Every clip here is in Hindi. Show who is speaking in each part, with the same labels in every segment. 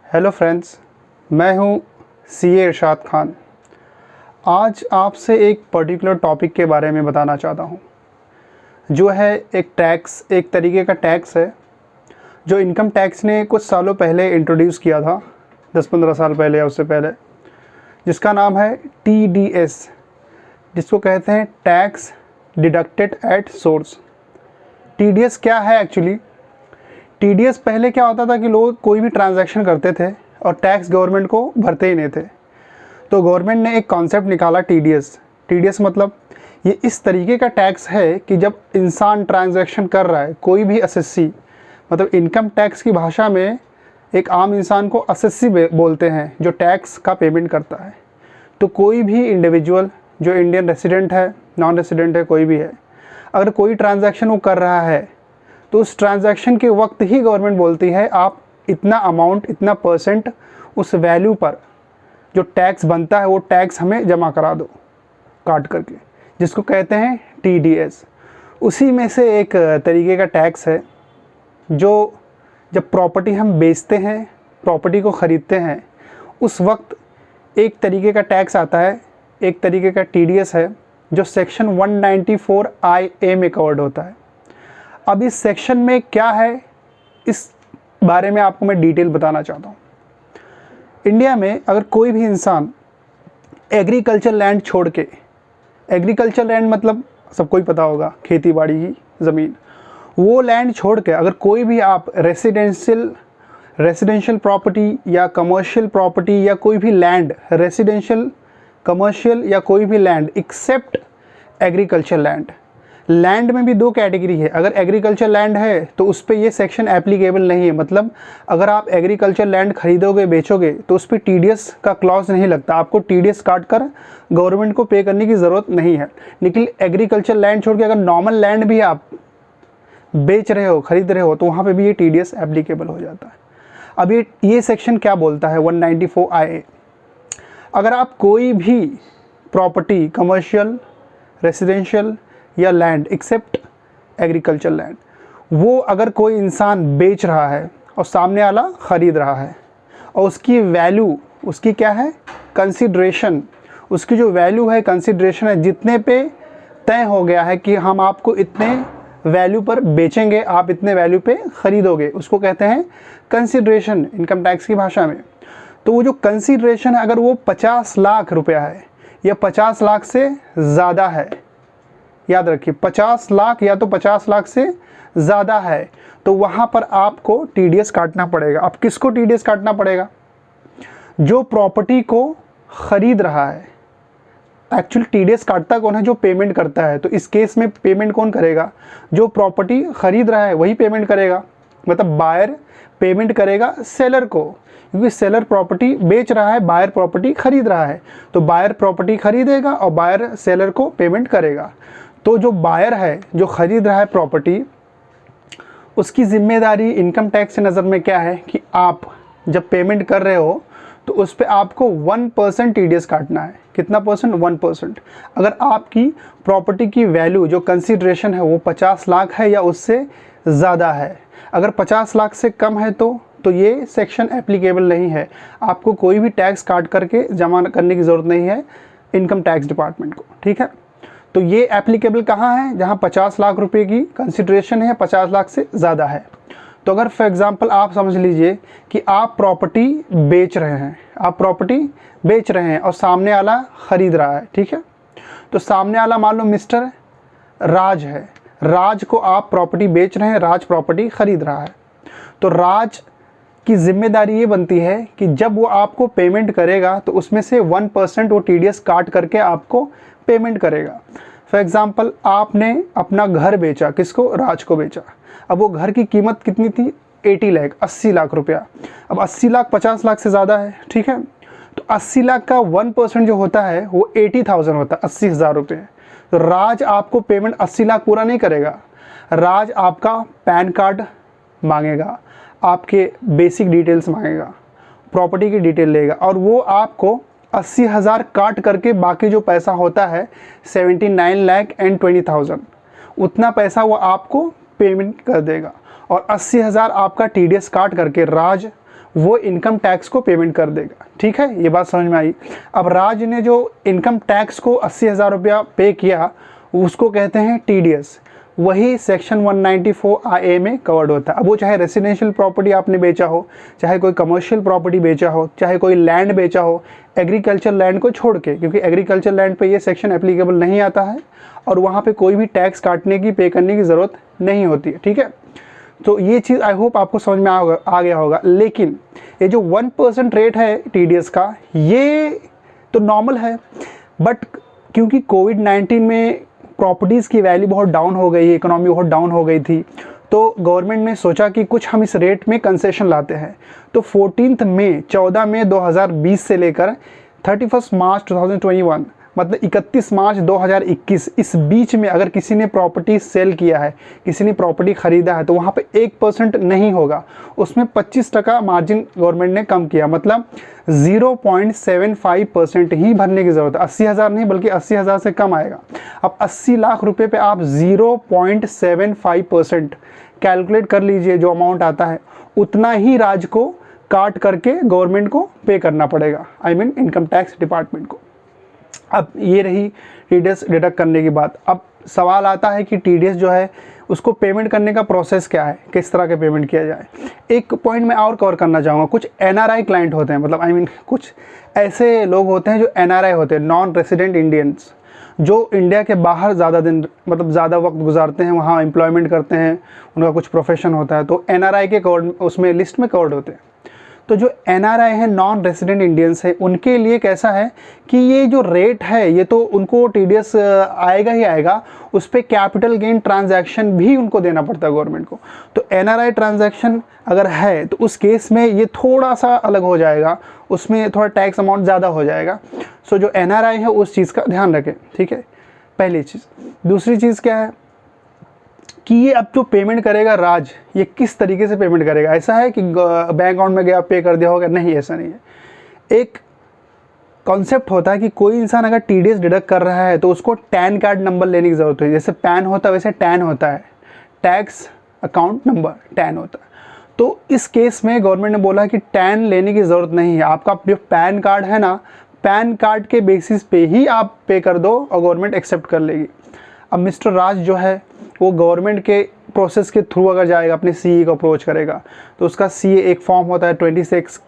Speaker 1: हेलो फ्रेंड्स, मैं हूं सीए इरशाद खान। आज आपसे एक पर्टिकुलर टॉपिक के बारे में बताना चाहता हूं, जो है एक टैक्स, एक तरीके का टैक्स है जो इनकम टैक्स ने कुछ सालों पहले इंट्रोड्यूस किया था, 10-15 साल पहले या उससे पहले, जिसका नाम है TDS, जिसको कहते हैं tax deducted at source. TDS क्या है एक्चुअली? TDS पहले क्या होता था कि लोग कोई भी ट्रांजैक्शन करते थे और टैक्स गवर्नमेंट को भरते ही नहीं थे, तो गवर्नमेंट ने एक कॉन्सेप्ट निकाला TDS मतलब ये इस तरीके का टैक्स है कि जब इंसान ट्रांजैक्शन कर रहा है, कोई भी असेसी, मतलब इनकम टैक्स की भाषा में एक आम इंसान को असेसी बोलते हैं, जो टैक्स का पेमेंट करता है। तो कोई भी इंडिविजुअल जो इंडियन रेसिडेंट है, नॉन रेसिडेंट है, कोई भी है, अगर कोई ट्रांजैक्शन वो कर रहा है तो उस ट्रांजैक्शन के वक्त ही गवर्नमेंट बोलती है आप इतना अमाउंट, इतना परसेंट उस वैल्यू पर जो टैक्स बनता है वो टैक्स हमें जमा करा दो काट करके, जिसको कहते हैं TDS। उसी में से एक तरीके का टैक्स है जो जब प्रॉपर्टी हम बेचते हैं, प्रॉपर्टी को ख़रीदते हैं, उस वक्त एक तरीके का टैक्स आता है, एक तरीके का TDS है जो सेक्शन 194IA में कवर्ड होता है। अब इस सेक्शन में क्या है, इस बारे में आपको मैं डिटेल बताना चाहता हूँ। इंडिया में अगर कोई भी इंसान एग्रीकल्चर लैंड छोड़ के, एग्रीकल्चर लैंड मतलब सबको ही पता होगा, खेती बाड़ी की ज़मीन, वो लैंड छोड़ के अगर कोई भी आप रेसिडेंशियल प्रॉपर्टी या कमर्शियल प्रॉपर्टी या कोई भी लैंड, रेसिडेंशियल, कमर्शियल या कोई भी land except agriculture land, land में भी दो कैटेगरी है। अगर एग्रीकल्चर लैंड है तो उस पर ये सेक्शन एप्लीकेबल नहीं है, मतलब अगर आप एग्रीकल्चर लैंड खरीदोगे, बेचोगे तो उस पर TDS का क्लॉज नहीं लगता, आपको TDS काट कर गवर्नमेंट को पे करने की ज़रूरत नहीं है। लेकिन एग्रीकल्चर लैंड छोड़ के अगर नॉर्मल लैंड भी आप बेच रहे हो, खरीद रहे हो, तो वहाँ पर भी ये TDS एप्लीकेबल हो जाता है। अब ये सेक्शन क्या बोलता है, 194IA, अगर आप कोई भी प्रॉपर्टी, कमर्शियल, रेसिडेंशियल या लैंड एक्सेप्ट एग्रीकल्चर लैंड, वो अगर कोई इंसान बेच रहा है और सामने वाला ख़रीद रहा है और उसकी वैल्यू, उसकी क्या है, कंसिडरेशन, उसकी जो वैल्यू है, कंसिडरेशन है, जितने पे तय हो गया है कि हम आपको इतने वैल्यू पर बेचेंगे, आप इतने वैल्यू पे ख़रीदोगे, उसको कहते हैं कंसिडरेशन इनकम टैक्स की भाषा में। तो वो जो कंसिडरेशन है, अगर वो 50 लाख रुपया है या 50 लाख से ज़्यादा है, याद रखिए 50 लाख या तो 50 लाख से ज़्यादा है, तो वहाँ पर आपको TDS काटना पड़ेगा। अब किसको TDS काटना पड़ेगा? जो प्रॉपर्टी को ख़रीद रहा है। एक्चुअली TDS काटता कौन है? जो पेमेंट करता है। तो इस केस में पेमेंट कौन करेगा? जो प्रॉपर्टी ख़रीद रहा है वही पेमेंट करेगा, मतलब बायर पेमेंट करेगा सेलर को, क्योंकि सेलर प्रॉपर्टी बेच रहा है, बायर प्रॉपर्टी ख़रीद रहा है, तो बायर प्रॉपर्टी ख़रीदेगा और बायर सेलर को पेमेंट करेगा। तो जो बायर है, जो ख़रीद रहा है प्रॉपर्टी, उसकी ज़िम्मेदारी इनकम टैक्स की नज़र में क्या है कि आप जब पेमेंट कर रहे हो तो उस पर आपको 1% TDS काटना है। कितना परसेंट? 1%। अगर आपकी प्रॉपर्टी की वैल्यू, जो कंसिडरेशन है, वो 50 लाख है या उससे ज़्यादा है, अगर 50 लाख से कम है तो ये सेक्शन एप्लीकेबल नहीं है, आपको कोई भी टैक्स काट करके जमा करने की ज़रूरत नहीं है इनकम टैक्स डिपार्टमेंट को, ठीक है। तो ये एप्लीकेबल कहाँ है? जहाँ 50 लाख रुपए की कंसिडरेशन है, 50 लाख से ज़्यादा है। तो अगर फॉर एग्जांपल आप समझ लीजिए कि आप प्रॉपर्टी बेच रहे हैं, आप प्रॉपर्टी बेच रहे हैं और सामने वाला ख़रीद रहा है, ठीक है। तो सामने वाला मान लो मिस्टर राज है, राज को आप प्रॉपर्टी बेच रहे हैं, राज प्रॉपर्टी ख़रीद रहा है। तो राज की ज़िम्मेदारी ये बनती है कि जब वो आपको पेमेंट करेगा तो उसमें से 1% वो TDS काट करके आपको पेमेंट करेगा। फॉर एग्ज़ाम्पल आपने अपना घर बेचा, किसको? राज को बेचा। अब वो घर की कीमत कितनी थी? 80 लाख, 80 लाख रुपया। अब 80 लाख 50 लाख से ज़्यादा है, ठीक है। तो 80 लाख का 1% जो होता है वो 80,000 होता है, 80,000 रुपये। तो राज आपको पेमेंट 80 लाख पूरा नहीं करेगा, राज आपका पैन कार्ड मांगेगा, आपके बेसिक डिटेल्स मांगेगा, प्रॉपर्टी की डिटेल लेगा और वो आपको 80,000 काट करके बाकी जो पैसा होता है 79,20,000, उतना पैसा वो आपको पेमेंट कर देगा और 80,000 आपका TDS काट करके राज वो इनकम टैक्स को पेमेंट कर देगा। ठीक है, ये बात समझ में आई। अब राज ने जो इनकम टैक्स को 80,000 रुपया पे किया उसको कहते हैं टीडीएस, वही सेक्शन 194A में कवर्ड होता है। अब वो चाहे रेसिडेंशियल प्रॉपर्टी आपने बेचा हो, चाहे कोई कमर्शियल प्रॉपर्टी बेचा हो, चाहे कोई लैंड बेचा हो, एग्रीकल्चर लैंड को छोड़ के, क्योंकि एग्रीकल्चर लैंड पे ये सेक्शन एप्लीकेबल नहीं आता है और वहाँ पे कोई भी टैक्स काटने की, पे करने की ज़रूरत नहीं होती है। ठीक है, तो ये चीज़ आई होप आपको समझ में आ गया होगा। लेकिन ये जो 1% रेट है टीडीएस का, ये तो नॉर्मल है, बट क्योंकि कोविड-19 में प्रॉपर्टीज़ की वैल्यू बहुत डाउन हो गई, इकोनॉमी बहुत डाउन हो गई थी, तो गवर्नमेंट ने सोचा कि कुछ हम इस रेट में कंसेशन लाते हैं। तो 14 मई 2020 से लेकर 31 मार्च 2021, मतलब 31 मार्च 2021, इस बीच में अगर किसी ने प्रॉपर्टी सेल किया है, किसी ने प्रॉपर्टी ख़रीदा है, तो वहाँ पे 1% नहीं होगा, उसमें 25% मार्जिन गवर्नमेंट ने कम किया, मतलब 0.75% ही भरने की ज़रूरत है। 80,000 नहीं बल्कि 80,000 से कम आएगा। अब 80 लाख रुपए पे आप 0.75% कैलकुलेट कर लीजिए, जो अमाउंट आता है उतना ही राज को काट करके गवर्नमेंट को पे करना पड़ेगा, I mean income tax department को। अब ये रही टीडीएस डिडक्ट करने की बात। अब सवाल आता है कि टीडीएस जो है उसको पेमेंट करने का प्रोसेस क्या है, किस तरह के पेमेंट किया जाए। एक पॉइंट मैं और कवर करना चाहूँगा, कुछ एनआरआई क्लाइंट होते हैं, मतलब आई मीन कुछ ऐसे लोग होते हैं जो एनआरआई होते हैं, नॉन रेसिडेंट इंडियंस, जो इंडिया के बाहर ज़्यादा दिन, मतलब ज़्यादा वक्त गुजारते हैं, वहाँ एम्प्लॉयमेंट करते हैं, उनका कुछ प्रोफेशन होता है, तो एनआरआई के कवर्ड, उसमें लिस्ट में कवर्ड होते हैं। तो जो एनआरआई हैं, नॉन रेसिडेंट इंडियंस है, उनके लिए कैसा है कि ये जो रेट है ये तो उनको टीडीएस आएगा ही आएगा, उस पर कैपिटल गेन ट्रांजैक्शन भी उनको देना पड़ता है गवर्नमेंट को। तो एनआरआई ट्रांजैक्शन अगर है तो उस केस में ये थोड़ा सा अलग हो जाएगा, उसमें थोड़ा टैक्स अमाउंट ज़्यादा हो जाएगा। सो जो एनआरआई है उस चीज़ का ध्यान रखें। ठीक है, पहली चीज़। दूसरी चीज़ क्या है कि ये अब जो पेमेंट करेगा राज, ये किस तरीके से पेमेंट करेगा। ऐसा है कि बैंक अकाउंट में गया पे कर दिया होगा, नहीं, ऐसा नहीं है। एक कॉन्सेप्ट होता है कि कोई इंसान अगर टीडीएस डिडक्ट कर रहा है तो उसको टैन कार्ड नंबर लेने की ज़रूरत है। जैसे पैन होता है वैसे टैन होता है, टैक्स अकाउंट नंबर टैन होता है। तो इस केस में गवर्नमेंट ने बोला कि टैन लेने की ज़रूरत नहीं है, आपका जो पैन कार्ड है ना, पैन कार्ड के बेसिस पे ही आप पे कर दो और गवर्नमेंट एक्सेप्ट कर लेगी। अब मिस्टर राज जो है वो गवर्नमेंट के प्रोसेस के थ्रू अगर जाएगा, अपने सीए को अप्रोच करेगा, तो उसका सीए एक फॉर्म होता है 26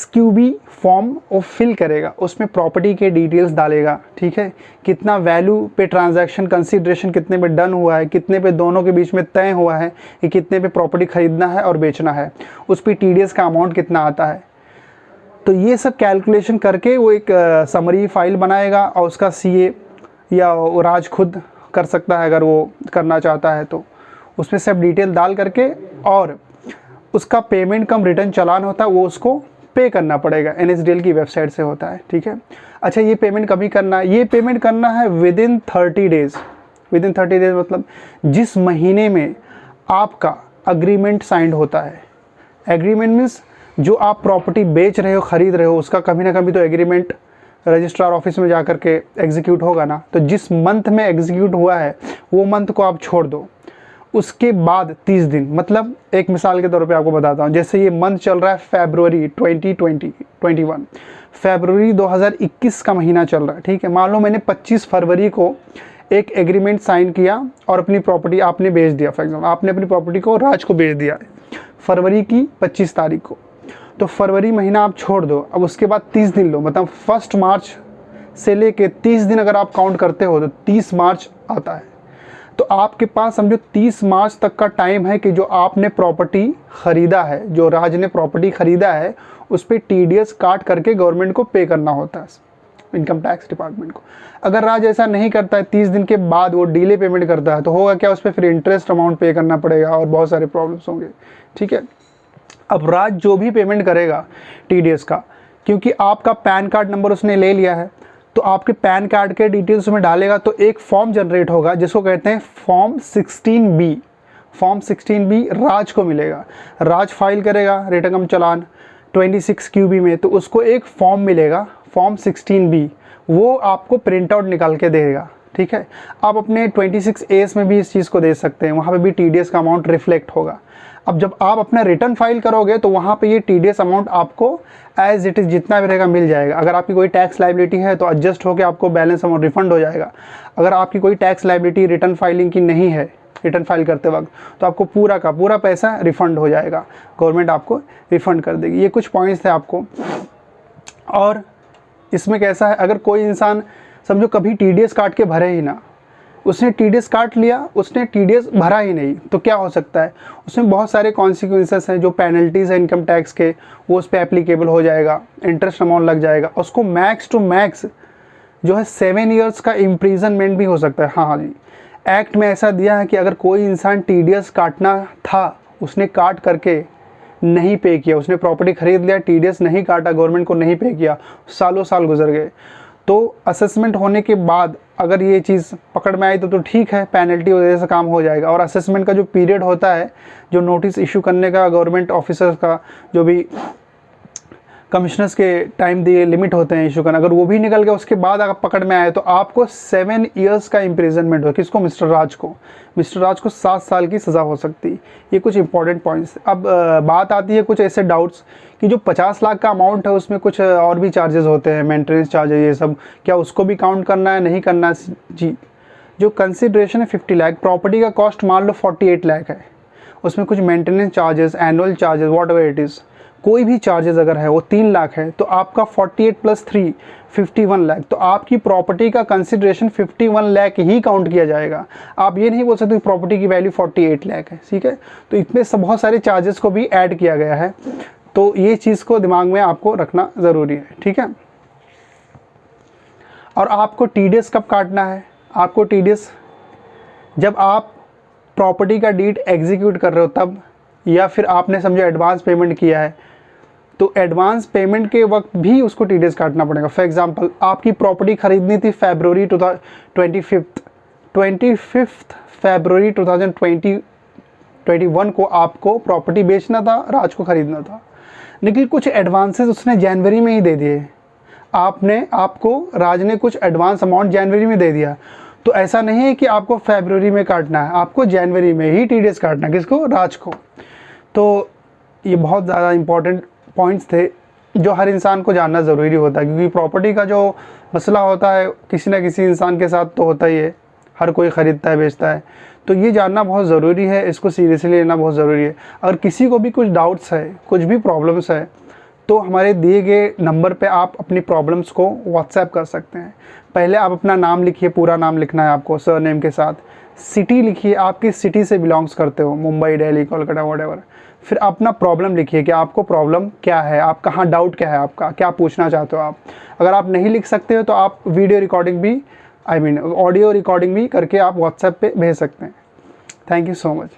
Speaker 1: QB फॉर्म वो फिल करेगा, उसमें प्रॉपर्टी के डिटेल्स डालेगा। ठीक है, कितना वैल्यू पे ट्रांजैक्शन कंसीडरेशन कितने पे डन हुआ है, कितने पे दोनों के बीच में तय हुआ है कि कितने पे प्रॉपर्टी खरीदना है और बेचना है, उस पर टीडीएस का अमाउंट कितना आता है। तो ये सब कैलकुलेशन करके वो एक समरी फाइल बनाएगा और उसका सीए या राज खुद कर सकता है अगर वो करना चाहता है, तो उसमें सब डिटेल डाल करके और उसका पेमेंट कम रिटर्न चालान होता है वो उसको पे करना पड़ेगा, NSDL की वेबसाइट से होता है। ठीक है, अच्छा ये पेमेंट कभी करना है, ये पेमेंट करना है विदिन 30 डेज़। विदिन 30 डेज़ मतलब जिस महीने में आपका अग्रीमेंट साइंड होता है। एग्रीमेंट मीन्स जो आप प्रॉपर्टी बेच रहे हो, ख़रीद रहे हो, उसका कभी ना कभी तो एग्रीमेंट रजिस्ट्रार ऑफिस में जाकर के एग्जीक्यूट होगा ना। तो जिस मंथ में एग्जीक्यूट हुआ है वो मंथ को आप छोड़ दो, उसके बाद 30 दिन, मतलब एक मिसाल के तौर पे आपको बताता हूँ, जैसे ये मंथ चल रहा है फरवरी 2021, फरवरी 2021 का महीना चल रहा है। ठीक है, मान लो मैंने 25 फरवरी को एक एग्रीमेंट साइन किया और अपनी प्रॉपर्टी आपने बेच दिया। फॉर एग्जाम्पल आपने अपनी प्रॉपर्टी को राज को बेच दिया फरवरी की 25 तारीख को, तो फरवरी महीना आप छोड़ दो। अब उसके बाद 30 दिन लो, मतलब 1 मार्च से लेके 30 दिन अगर आप काउंट करते हो तो 30 मार्च आता है। तो आपके पास समझो 30 मार्च तक का टाइम है कि जो आपने प्रॉपर्टी ख़रीदा है, जो राज ने प्रॉपर्टी ख़रीदा है, उस पर टीडीएस काट करके गवर्नमेंट को पे करना होता है, इनकम टैक्स डिपार्टमेंट को। अगर राज ऐसा नहीं करता है, 30 दिन के बाद वो डिले पेमेंट करता है, तो होगा क्या, उस पर फिर इंटरेस्ट अमाउंट पे करना पड़ेगा और बहुत सारे प्रॉब्लम्स होंगे। ठीक है, अब राज जो भी पेमेंट करेगा टीडीएस का, क्योंकि आपका पैन कार्ड नंबर उसने ले लिया है, तो आपके पैन कार्ड के डिटेल्स में डालेगा तो एक फॉर्म जनरेट होगा जिसको कहते हैं फॉर्म 16B। फॉर्म 16B राज को मिलेगा, राज फाइल करेगा रिटर्न चालान 26 QB में, तो उसको एक फॉर्म मिलेगा फॉर्म 16B, वो आपको प्रिंट आउट निकाल के देगा। ठीक है, आप अपने 26A में भी इस चीज़ को दे सकते हैं, वहाँ पे भी टीडीएस का अमाउंट रिफ्लेक्ट होगा। अब जब आप अपना रिटर्न फाइल करोगे तो वहाँ पे ये TDS अमाउंट आपको एज इट इज़ जितना भी रहेगा मिल जाएगा। अगर आपकी कोई टैक्स लाइबिलिटी है तो एडजस्ट होकर आपको बैलेंस अमाउंट रिफंड हो जाएगा। अगर आपकी कोई टैक्स लाइबिलिटी रिटर्न फाइलिंग की नहीं है, रिटर्न फाइल करते वक्त, तो आपको पूरा का पूरा पैसा रिफ़ंड हो जाएगा, गवर्नमेंट आपको रिफ़ंड कर देगी। ये कुछ पॉइंट्स थे आपको। और इसमें कैसा है, अगर कोई इंसान समझो कभी TDS काट के भरे ही ना, उसने TDS काट लिया, उसने TDS भरा ही नहीं, तो क्या हो सकता है, उसमें बहुत सारे कॉन्सिक्वेंसेस हैं, जो पेनल्टीज़ हैं इनकम टैक्स के वो उस पर एप्लीकेबल हो जाएगा, इंटरेस्ट अमाउंट लग जाएगा, उसको मैक्स टू मैक्स जो है 7 ईयर्स का इम्प्रीजनमेंट भी हो सकता है। हाँ जी, एक्ट में ऐसा दिया है कि अगर कोई इंसान TDS काटना था, उसने काट करके नहीं पे किया, उसने प्रॉपर्टी खरीद लिया, TDS नहीं काटा, गवर्नमेंट को नहीं पे किया, सालों साल गुजर गए, तो असेसमेंट होने के बाद अगर ये चीज़ पकड़ में आई तो ठीक है, पेनल्टी वजह से काम हो जाएगा। और असेसमेंट का जो पीरियड होता है, जो नोटिस इशू करने का गवर्नमेंट ऑफिसर्स का, जो भी कमिश्नर्स के टाइम दिए लिमिट होते हैं इशू करना, अगर वो भी निकल गया उसके बाद अगर पकड़ में आए तो आपको 7 ईयर्स का इम्प्रिजनमेंट हो। किसको? मिस्टर राज को। मिस्टर राज को 7 साल की सज़ा हो सकती है। ये कुछ इंपॉर्टेंट पॉइंट्स। अब बात आती है कुछ ऐसे डाउट्स कि जो 50 लाख का अमाउंट है उसमें कुछ और भी चार्जेस होते हैं, मेंटेनेंस चार्जेस, ये सब, क्या उसको भी काउंट करना है, नहीं करना है? जी, जो कंसिड्रेशन है 50 लाख, प्रॉपर्टी का कॉस्ट मान लो 48 लाख है, उसमें कुछ maintenance charges, annual charges, what ever it is, कोई भी चार्जेस अगर है वो 3 लाख है, तो आपका 48 + 3 51 लाख, तो आपकी प्रॉपर्टी का कंसिडरेशन 51 लाख ही काउंट किया जाएगा। आप ये नहीं बोल सकते प्रॉपर्टी की वैल्यू 48 लाख है, ठीक है। तो इसमें बहुत सारे चार्जेस को भी ऐड किया गया है, तो ये चीज़ को दिमाग में आपको रखना ज़रूरी है, ठीक है। और आपको TDS कब काटना है? आपको TDS जब आप प्रॉपर्टी का डीड एग्जीक्यूट कर रहे हो तब, या फिर आपने समझो एडवांस पेमेंट किया है तो एडवांस पेमेंट के वक्त भी उसको TDS काटना पड़ेगा। फॉर एग्जांपल, आपकी प्रॉपर्टी खरीदनी थी फरवरी 25 फरवरी 2021 को आपको प्रॉपर्टी बेचना था, राज को खरीदना था, लेकिन कुछ एडवांसेस उसने जनवरी में ही दे दिए। आपको राज ने कुछ एडवांस अमाउंट जनवरी में दे दिया, तो ऐसा नहीं है कि आपको फरवरी में काटना है, आपको जनवरी में ही TDS काटना है। किसको? राज को। तो ये बहुत ज़्यादा इम्पोर्टेंट पॉइंट्स थे जो हर इंसान को जानना ज़रूरी होता है, क्योंकि प्रॉपर्टी का जो मसला होता है किसी न किसी इंसान के साथ तो होता ही है, हर कोई ख़रीदता है, बेचता है, तो ये जानना बहुत ज़रूरी है, इसको सीरियसली लेना बहुत ज़रूरी है। अगर किसी को भी कुछ डाउट्स है, कुछ भी प्रॉब्लम्स है, तो हमारे दिए गए नंबर पे आप अपनी प्रॉब्लम्स को व्हाट्सएप कर सकते हैं। पहले आप अपना नाम लिखिए, पूरा नाम लिखना है आपको सरनेम के साथ, सिटी लिखिए, आप किस सिटी से बिलोंग्स करते हो, मुंबई, दिल्ली, कोलकाता, व्हाटएवर। फिर अपना प्रॉब्लम लिखिए कि आपको प्रॉब्लम क्या है, आप कहाँ डाउट क्या है, आपका क्या पूछना चाहते हो आप। अगर आप नहीं लिख सकते हो तो आप वीडियो रिकॉर्डिंग भी ऑडियो रिकॉर्डिंग भी करके आप व्हाट्सएप पे भेज सकते हैं। Thank you so much.